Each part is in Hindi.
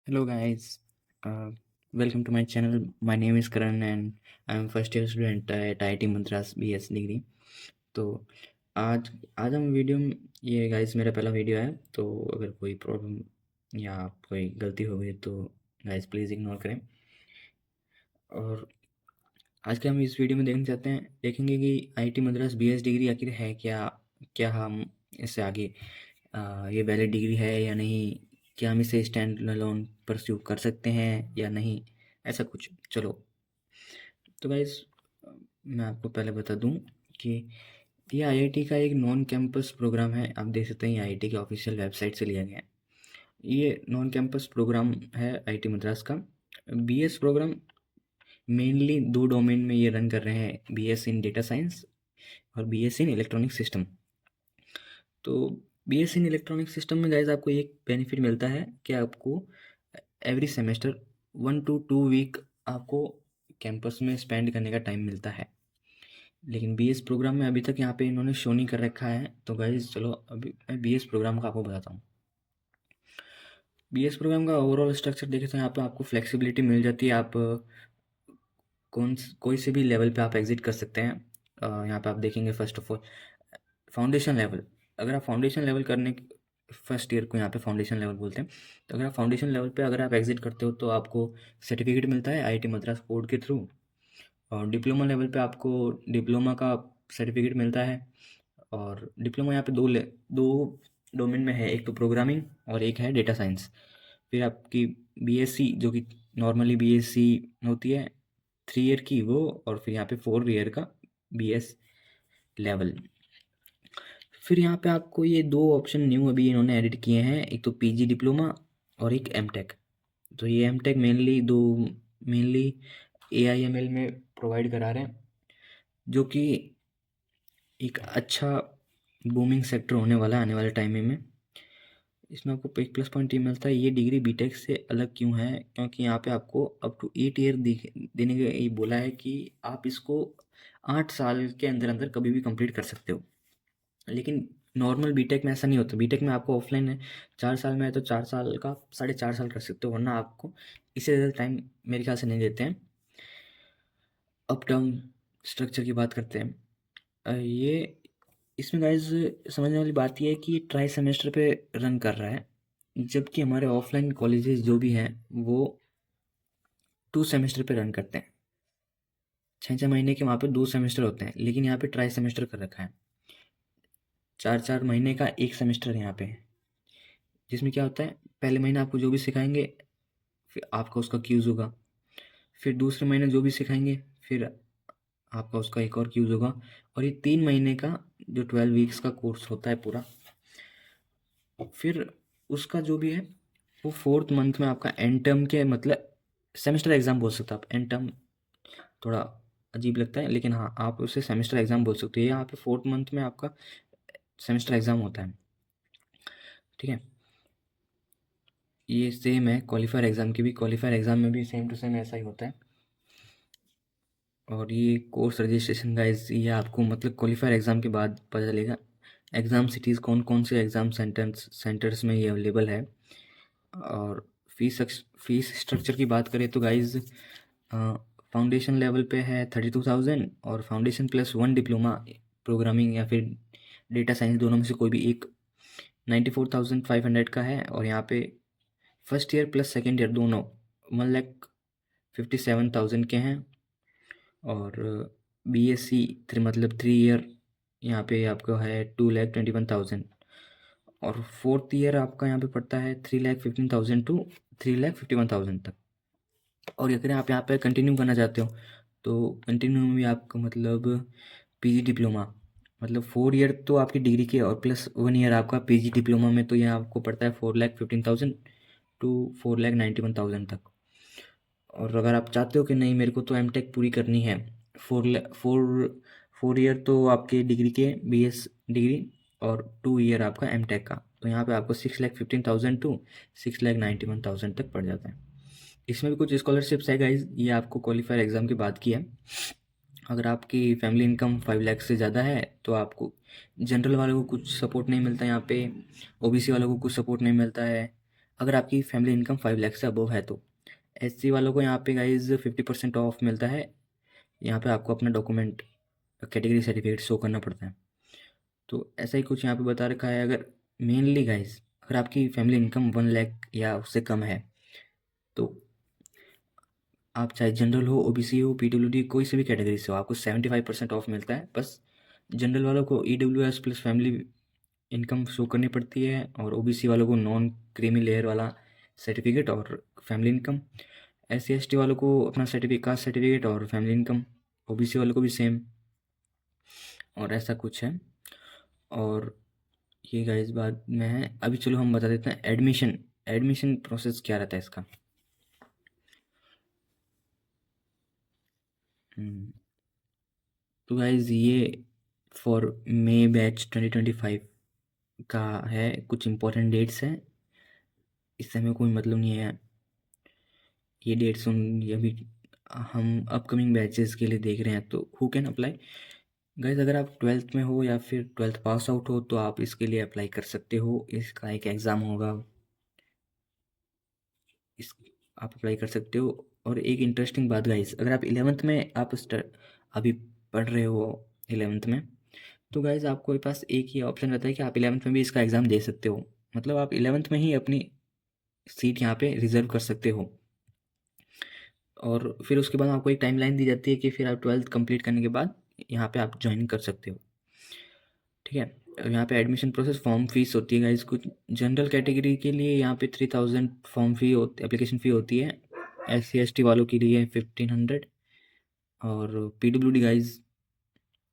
Hello guys, uh, welcome to my channel. My name is Karan and I am first year student at IIT Madras BS degree. तो आज आज हम वीडियो में ये गाइस मेरा पहला वीडियो है, तो अगर कोई प्रॉब्लम या कोई गलती हो गई तो गाइस प्लीज़ इग्नोर करें। और आज के हम इस वीडियो में देखेंगे कि IIT मद्रास BS डिग्री आखिर है क्या, क्या हम इससे आगे ये वैलिड डिग्री है या नहीं, क्या हम इसे स्टैंड अलोन परस्यू कर सकते हैं या नहीं, ऐसा कुछ। चलो तो गाइस मैं आपको पहले बता दूं कि ये आईआईटी का एक नॉन कैंपस प्रोग्राम है। आप देख सकते हैं आईआईटी के ऑफिशियल वेबसाइट से लिया गया है। ये नॉन कैंपस प्रोग्राम है आईआईटी मद्रास का। बीएस प्रोग्राम मेनली दो डोमेन में ये रन कर रहे हैं, बीएस इन डेटा साइंस और बीएस इन इलेक्ट्रॉनिक सिस्टम। तो बीएस इन इलेक्ट्रॉनिक सिस्टम में गाइज आपको एक बेनिफिट मिलता है कि आपको एवरी सेमेस्टर 1 to 2 वीक आपको कैंपस में स्पेंड करने का टाइम मिलता है। लेकिन बीएस प्रोग्राम में अभी तक यहाँ पे इन्होंने शो नहीं कर रखा है। तो गाइज चलो अभी मैं बीएस प्रोग्राम का आपको बताता हूँ। बीएस प्रोग्राम का ओवरऑल स्ट्रक्चर देखे तो यहाँ पे आपको फ्लेक्सिबिलिटी मिल जाती है। आप कोई से भी लेवल पे आप एग्जिट कर सकते हैं। यहाँ पे आप देखेंगे first of all foundation level. अगर आप फाउंडेशन लेवल करने फर्स्ट ईयर को यहाँ पे फाउंडेशन लेवल बोलते हैं। तो अगर आप फाउंडेशन लेवल पे अगर आप एग्जिट करते हो तो आपको सर्टिफिकेट मिलता है आईआईटी मद्रास बोर्ड के थ्रू। और डिप्लोमा लेवल पे आपको डिप्लोमा का सर्टिफिकेट मिलता है। और डिप्लोमा यहाँ पे दो डोमेन में है, एक तो प्रोग्रामिंग और एक है डेटा साइंस। फिर आपकी बीएससी जो कि नॉर्मली बीएससी होती है 3 ईयर की, वो और फिर यहाँ पे 4 ईयर का बीएस लेवल। फिर यहाँ पे आपको ये दो ऑप्शन न्यू अभी इन्होंने एडिट किए हैं, एक तो पीजी डिप्लोमा और एक एमटेक। तो ये एमटेक मेनली एआईएमएल में प्रोवाइड करा रहे हैं, जो कि एक अच्छा बूमिंग सेक्टर होने वाला है आने वाले टाइम में। इसमें आपको एक प्लस पॉइंट ये मिलता है, ये डिग्री बीटेक से अलग क्यों है, क्योंकि यहाँ पे आपको अप टू 8 ईयर देने का ये बोला है कि आप इसको 8 साल के अंदर अंदर कभी भी कंप्लीट कर सकते हो। लेकिन नॉर्मल बीटेक में ऐसा नहीं होता। बीटेक में आपको ऑफलाइन है, 4 साल में है तो 4 साल का 4.5 साल कर सकते हो, वरना आपको इससे ज़्यादा टाइम मेरे ख्याल से नहीं देते हैं। अप डाउन स्ट्रक्चर की बात करते हैं। ये इसमें गाइज समझने वाली बात ये है कि ये ट्राई सेमेस्टर पे रन कर रहा है, जबकि हमारे ऑफलाइन कॉलेजेस जो भी हैं वो 2 सेमेस्टर पे रन करते हैं। 6 6 महीने के वहाँ पे 2 सेमेस्टर होते हैं, लेकिन यहाँ पे ट्राई सेमेस्टर कर रखा है। 4 4 महीने का एक सेमेस्टर यहाँ पे है, जिसमें क्या होता है, पहले महीने आपको जो भी सिखाएंगे फिर आपका उसका क्यूज़ होगा। फिर दूसरे महीने जो भी सिखाएंगे फिर आपका उसका एक और क्यूज़ होगा। और ये 3 महीने का जो 12 वीक्स का कोर्स होता है पूरा, फिर उसका जो भी है वो 4th मंथ में आपका एंड टर्म के मतलब सेमेस्टर एग्ज़ाम बोल सकते हो आप। एंड टर्म थोड़ा अजीब लगता है, लेकिन हाँ आप उसे सेमेस्टर एग्ज़ाम बोल सकते हो। यहाँ पे 4th मंथ में आपका सेमेस्टर एग्ज़ाम होता है, ठीक है। ये सेम है क्वालिफायर एग्ज़ाम की भी। क्वालिफायर एग्ज़ाम में भी सेम टू सेम ऐसा ही होता है। और ये कोर्स रजिस्ट्रेशन गाइज ये आपको मतलब क्वालिफायर एग्ज़ाम के बाद पता चलेगा। एग्ज़ाम सिटीज़ कौन कौन से एग्ज़ाम सेंटर्स में ये अवेलेबल है। और फीस स्ट्रक्चर की बात करें तो गाइज फाउंडेशन लेवल पे है 32,000, और फाउंडेशन +1 डिप्लोमा प्रोग्रामिंग या फिर डेटा साइंस दोनों में से कोई भी एक 94,500 का है। और यहाँ पे first year plus second year दोनों 1,57,000 के हैं। और बीएससी मतलब 3 ईयर यहाँ पे आपका है 2,21,000। और 4th ईयर आपका यहाँ पे पड़ता है 3,15,000 टू 3,51,000 तक। और अगर आप यहाँ पे कंटिन्यू करना चाहते हो तो कंटिन्यू में भी आपका मतलब पीजी डिप्लोमा मतलब 4 ईयर तो आपकी डिग्री के और +1 ईयर आपका पीजी डिप्लोमा में, तो यहाँ आपको पड़ता है 4,15,000 टू 4,91,000 तक। और अगर आप चाहते हो कि नहीं मेरे को तो एमटेक पूरी करनी है, 4 ईयर तो आपके डिग्री के बीएस डिग्री और 2 ईयर आपका एमटेक का, तो यहाँ पे आपको 6,15,000 टू 6,91,000 तक पड़ जाता है। इसमें भी कुछ स्कॉलरशिप्स है गाइज, ये आपको क्वालिफायर एग्ज़ाम की बात की है। अगर आपकी फैमिली इनकम 5 लाख से ज़्यादा है तो आपको जनरल वालों को कुछ सपोर्ट नहीं मिलता यहाँ पे, ओबीसी वालों को कुछ सपोर्ट नहीं मिलता है, अगर आपकी फैमिली इनकम 5 लाख से अबव है तो। एससी वालों को यहाँ पे गाइज 50% ऑफ मिलता है। यहाँ पे आपको अपना डॉक्यूमेंट कैटेगरी सर्टिफिकेट शो करना पड़ता है। तो ऐसा ही कुछ यहाँ पे बता रखा है। अगर मेनली गाइज अगर आपकी फैमिली इनकम 1 लाख या उससे कम है तो आप चाहे जनरल हो, ओबीसी हो, पीडब्ल्यूडी, कोई से भी कैटेगरी से हो, आपको 75% ऑफ मिलता है। बस जनरल वालों को EWS plus family income show करनी पड़ती है, और ओबीसी वालों को नॉन क्रीमी लेयर वाला सर्टिफिकेट और फैमिली इनकम। एससी एसटी वालों को अपना सर्टिफिकेट, कास्ट सर्टिफिकेट और फैमिली इनकम। ओबीसी वालों को भी सेम, और ऐसा कुछ है। और ये गाइस बाद में है। अभी चलो हम बता देते हैं एडमिशन। एडमिशन प्रोसेस क्या रहता है इसका। तो गाइज ये फॉर मे बैच 2025 का है। कुछ इंपॉर्टेंट डेट्स हैं, इससे हमें कोई मतलब नहीं है। ये डेट्स ये अभी हम अपकमिंग बैचेस के लिए देख रहे हैं। तो हु कैन अप्लाई गाइज, अगर आप 12th में हो या फिर 12th पास आउट हो तो आप इसके लिए अप्लाई कर सकते हो। इसका एक एग्ज़ाम होगा, इस आप अप्लाई कर सकते हो। और एक इंटरेस्टिंग बात गाइज, अगर आप 11th में आप अभी पढ़ रहे हो 11th में, तो गाइज आपके पास एक ही ऑप्शन रहता है कि आप 11th में भी इसका एग्ज़ाम दे सकते हो। मतलब आप 11th में ही अपनी सीट यहाँ पे रिजर्व कर सकते हो। और फिर उसके बाद आपको एक टाइमलाइन दी जाती है कि फिर आप 12th कंप्लीट करने के बाद यहाँ पे आप ज्वाइन कर सकते हो। ठीक है। यहाँ पे एडमिशन प्रोसेस, फॉर्म फीस होती है गाइस कुछ। जनरल कैटेगरी के लिए यहाँ पे 3000 फॉर्म फी एप्लीकेशन फ़ी होती है। SC ST वालों के लिए 1500। और PWD गाइज,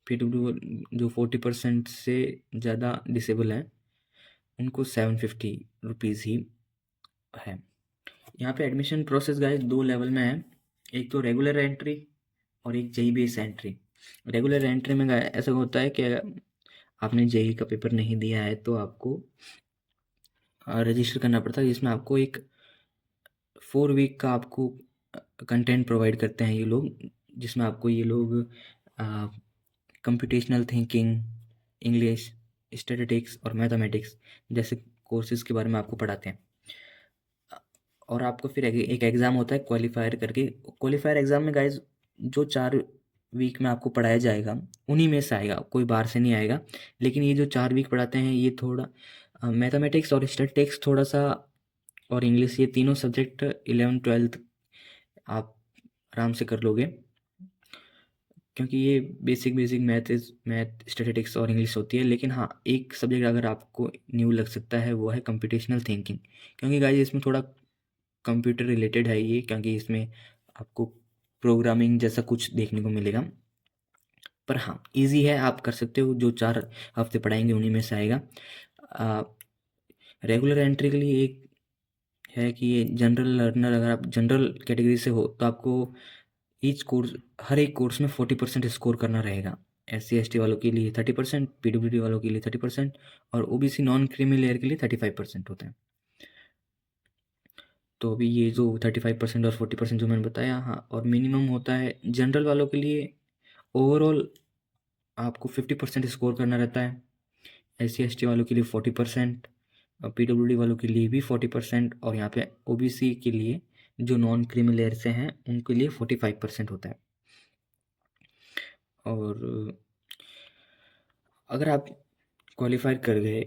PW जो 40% से ज़्यादा डिसेबल हैं उनको 750 रुपीज़ ही है। यहाँ पे एडमिशन प्रोसेस गाइज 2 लेवल में है। एक तो रेगुलर एंट्री और एक JE base entry. Regular entry में ऐसा होता है कि आपने जेई का पेपर नहीं दिया है तो आपको रजिस्टर करना पड़ता है, जिसमें आपको एक 4 वीक का आपको कंटेंट प्रोवाइड करते हैं ये लोग, जिसमें आपको ये लोग कंप्यूटेशनल थिंकिंग, इंग्लिश, स्टैटिस्टिक्स और मैथमेटिक्स जैसे कोर्सेज के बारे में आपको पढ़ाते हैं। और आपको फिर एक एग्ज़ाम होता है क्वालिफायर करके। क्वालिफायर एग्ज़ाम में गाइज जो 4 वीक में आपको पढ़ाया जाएगा उन्हीं में से आएगा, कोई बाहर से नहीं आएगा। लेकिन ये जो 4 वीक पढ़ाते हैं ये थोड़ा मैथमेटिक्स और स्टैटिस्टिक्स थोड़ा सा, और इंग्लिश, ये तीनों सब्जेक्ट 11th 12th आप आराम से कर लोगे, क्योंकि ये बेसिक बेसिक मैथ स्टैटिस्टिक्स और इंग्लिश होती है। लेकिन हाँ, एक सब्जेक्ट अगर आपको न्यू लग सकता है वो है कंप्यूटेशनल थिंकिंग, क्योंकि गाइज इसमें थोड़ा कंप्यूटर रिलेटेड है ये, क्योंकि इसमें आपको प्रोग्रामिंग जैसा कुछ देखने को मिलेगा। पर हाँ, इजी है, आप कर सकते हो। जो 4 हफ्ते पढ़ाएंगे उन्हीं में से आएगा। रेगुलर एंट्री के लिए एक है कि ये जनरल लर्नर, अगर आप जनरल कैटेगरी से हो तो आपको ईच कोर्स, हर एक कोर्स में 40% स्कोर करना रहेगा। SC ST वालों के लिए 30%, PWD वालों के लिए 30%, और OBC नॉन क्रीमी लेयर के लिए 35% होता है। तो अभी ये जो 35% और 40% जो मैंने बताया, हाँ, और मिनिमम होता है जनरल वालों के लिए ओवरऑल आपको 50% स्कोर करना रहता है। SC ST वालों के लिए 40%, और PWD वालों के लिए भी 40%, और यहाँ पे OBC के लिए जो नॉन क्रीमी लेयर से हैं उनके लिए 45% होता है। और अगर आप क्वालिफाई कर गए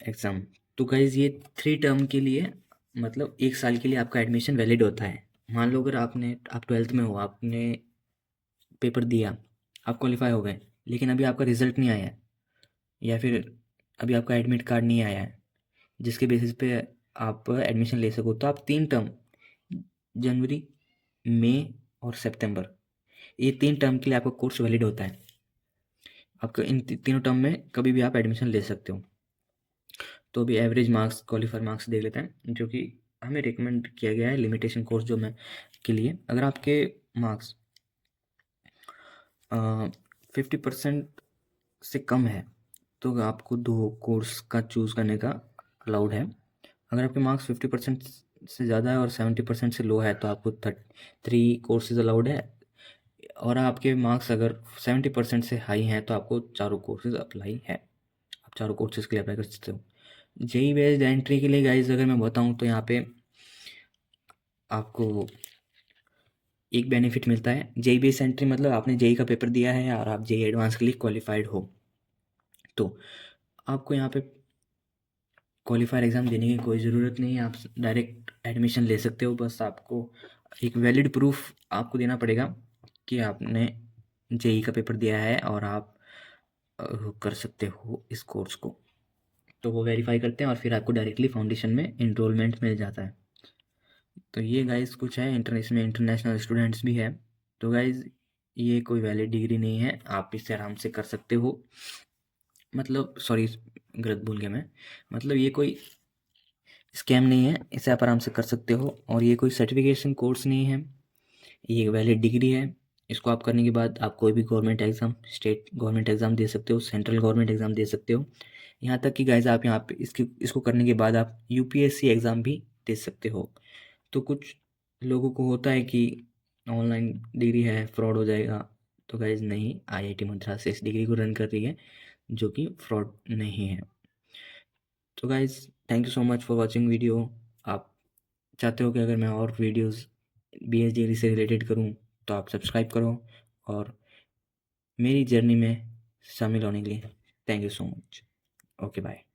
एग्ज़ाम तो गाइज ये 3 टर्म के लिए, मतलब 1 साल के लिए आपका एडमिशन वैलिड होता है। मान लो अगर आप 12th में हो, आपने पेपर दिया, आप क्वालिफाई हो गए, लेकिन अभी आपका रिजल्ट नहीं आया है, या फिर अभी आपका एडमिट कार्ड नहीं आया है जिसके बेसिस पे आप एडमिशन ले सको, तो आप 3 टर्म, जनवरी, मई और सितंबर, ये 3 टर्म के लिए आपका कोर्स वैलिड होता है। आपका इन तीनों टर्म में कभी भी आप एडमिशन ले सकते हो। तो अभी एवरेज मार्क्स, क्वालिफायर मार्क्स देख लेते हैं, जो कि हमें रिकमेंड किया गया है लिमिटेशन कोर्स जो मैं के लिए। अगर आपके मार्क्स 50% से कम है तो आपको 2 कोर्स का चूज़ करने का अलाउड है। अगर आपके मार्क्स 50% से ज़्यादा है और 70% से लो है तो आपको 3 कोर्सेज अलाउड है। और आपके मार्क्स अगर 70% से हाई हैं तो आपको चारों कोर्सेज अप्लाई है, आप चारों कोर्सेज के लिए अप्लाई कर सकते हो। जेई बेस्ड एंट्री के लिए गाइज अगर मैं बताऊँ तो यहाँ पे आपको एक बेनिफिट मिलता है। जेई बेस्ड एंट्री मतलब आपने जेई का पेपर दिया है और आप जेई एडवांस के लिए क्वालिफाइड हो, तो आपको यहाँ पे क्वालिफायर एग्ज़ाम देने की कोई ज़रूरत नहीं है, आप डायरेक्ट एडमिशन ले सकते हो। बस आपको एक वैलिड प्रूफ आपको देना पड़ेगा कि आपने जेई का पेपर दिया है और आप कर सकते हो इस कोर्स को। तो वो वेरीफाई करते हैं और फिर आपको डायरेक्टली फाउंडेशन में इनरोलमेंट मिल जाता है। तो ये गाइस कुछ है, इंटरनेशनल स्टूडेंट्स भी है। तो गाइस ये कोई वैलिड डिग्री नहीं है, आप इससे आराम से कर सकते हो। मतलब सॉरी, गलत भूल गया मैं। मतलब ये कोई स्कैम नहीं है, इसे आप आराम से कर सकते हो। और ये कोई सर्टिफिकेशन कोर्स नहीं है, ये एक वैलिड डिग्री है। इसको आप करने के बाद आप कोई भी government exam, state government exam दे सकते हो, सेंट्रल गवर्नमेंट एग्ज़ाम दे सकते हो। यहाँ तक कि गाइस आप यहाँ पे इसको करने के बाद आप यूपीएससी एग्ज़ाम भी दे सकते हो। तो कुछ लोगों को होता है कि ऑनलाइन डिग्री है, फ्रॉड हो जाएगा। तो गाइस नहीं, आईआईटी मद्रास इस डिग्री को रन कर रही है, जो कि फ्रॉड नहीं है। तो guys thank you so much for watching video. आप चाहते हो कि अगर मैं और वीडियोस बीएस डिग्री से रिलेटेड करूं तो आप सब्सक्राइब करो और मेरी जर्नी में शामिल होने के लिए thank you so much. Okay bye.